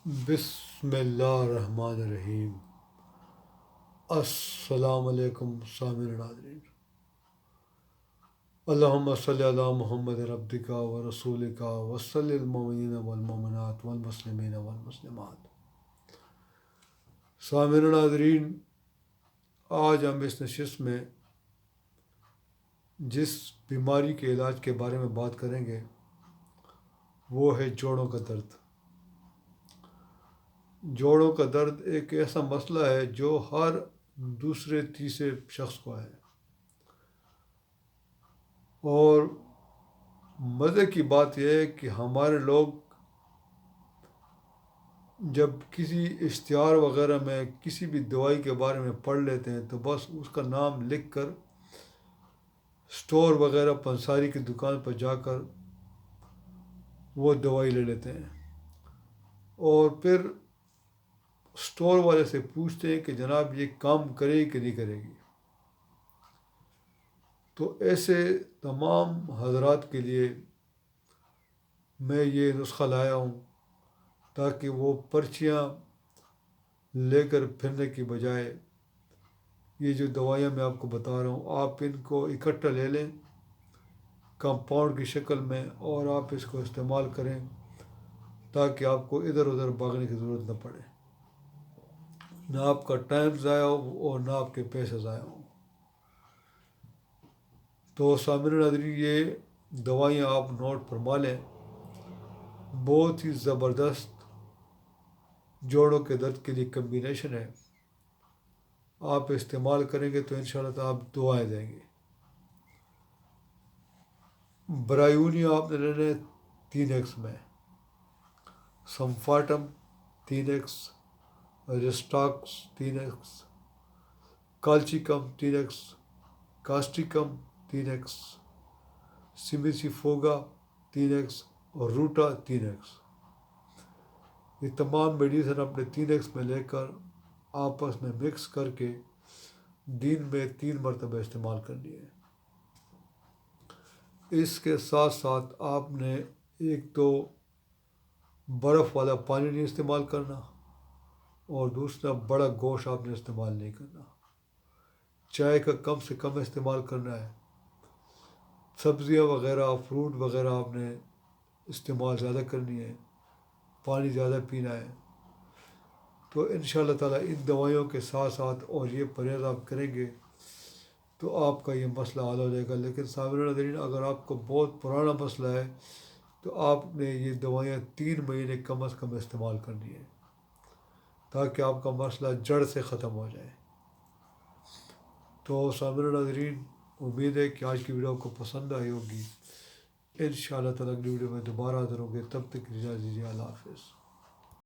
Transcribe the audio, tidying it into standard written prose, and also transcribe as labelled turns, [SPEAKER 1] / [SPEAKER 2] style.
[SPEAKER 1] بسم اللہ الرحمن الرحیم۔ السلام علیکم سامعین ناظرین۔ اللہم صلی علی محمد عبدک و رسولک وصلی المؤمنین والمؤمنات والمسلمین والمسلمات۔ سامعین ناظرین، آج ہم اس نشست میں جس بیماری کے علاج کے بارے میں بات کریں گے وہ ہے جوڑوں کا درد۔ جوڑوں کا درد ایک ایسا مسئلہ ہے جو ہر دوسرے تیسرے شخص کو ہے، اور مزے کی بات یہ ہے کہ ہمارے لوگ جب کسی اشتہار وغیرہ میں کسی بھی دوائی کے بارے میں پڑھ لیتے ہیں تو بس اس کا نام لکھ کر اسٹور وغیرہ پنساری کی دکان پر جا کر وہ دوائی لے لیتے ہیں، اور پھر اسٹور والے سے پوچھتے ہیں کہ جناب یہ کام کرے گی کہ نہیں کرے گی۔ تو ایسے تمام حضرات کے لیے میں یہ نسخہ لایا ہوں تاکہ وہ پرچیاں لے کر پھرنے کی بجائے یہ جو دوائیاں میں آپ کو بتا رہا ہوں آپ ان کو اکٹھا لے لیں کمپاؤنڈ کی شکل میں، اور آپ اس کو استعمال کریں تاکہ آپ کو ادھر ادھر بھاگنے کی ضرورت نہ پڑے، نہ آپ کا ٹائم ضائع ہو اور نہ آپ کے پیسے ضائع ہوں۔ تو سامعین ناظرین، یہ دوائیاں آپ نوٹ فرما لیں، بہت ہی زبردست جوڑوں کے درد کے لیے کمبینیشن ہے۔ آپ استعمال کریں گے تو انشاءاللہ تعالیٰ آپ دعائیں دیں گے۔ برایونی آپ نے لینے 3x میں، سمفاٹم 3x، ریسٹاکس 3x، کالچیکم 3x، کاسٹیکم 3x، سیمیسی فوگا 3x اور روٹا 3x۔ یہ تمام میڈیسن اپنے 3x میں لے کر آپس میں مکس کر کے دن میں 3 مرتبہ استعمال کرنی ہے۔ اس کے ساتھ ساتھ آپ نے ایک تو برف والا پانی نہیں استعمال کرنا، اور دوسرا بڑا گوشت آپ نے استعمال نہیں کرنا، چائے کا کم سے کم استعمال کرنا ہے، سبزیاں وغیرہ فروٹ وغیرہ آپ نے استعمال زیادہ کرنی ہے، پانی زیادہ پینا ہے۔ تو انشاءاللہ تعالیٰ ان دوائیوں کے ساتھ ساتھ اور یہ پرہیز آپ کریں گے تو آپ کا یہ مسئلہ حل ہو جائے گا۔ لیکن سامعین ناظرین، اگر آپ کو بہت پرانا مسئلہ ہے تو آپ نے یہ دوائیاں 3 مہینے کم از کم استعمال کرنی ہے تاکہ آپ کا مسئلہ جڑ سے ختم ہو جائے۔ تو سامعین ناظرین، امید ہے کہ آج کی ویڈیو آپ کو پسند آئی ہوگی۔ انشاءاللہ تعالیٰ اگلی ویڈیو میں دوبارہ حاضر ہوں گے، تب تک اجازت دیجیے، اللہ حافظ۔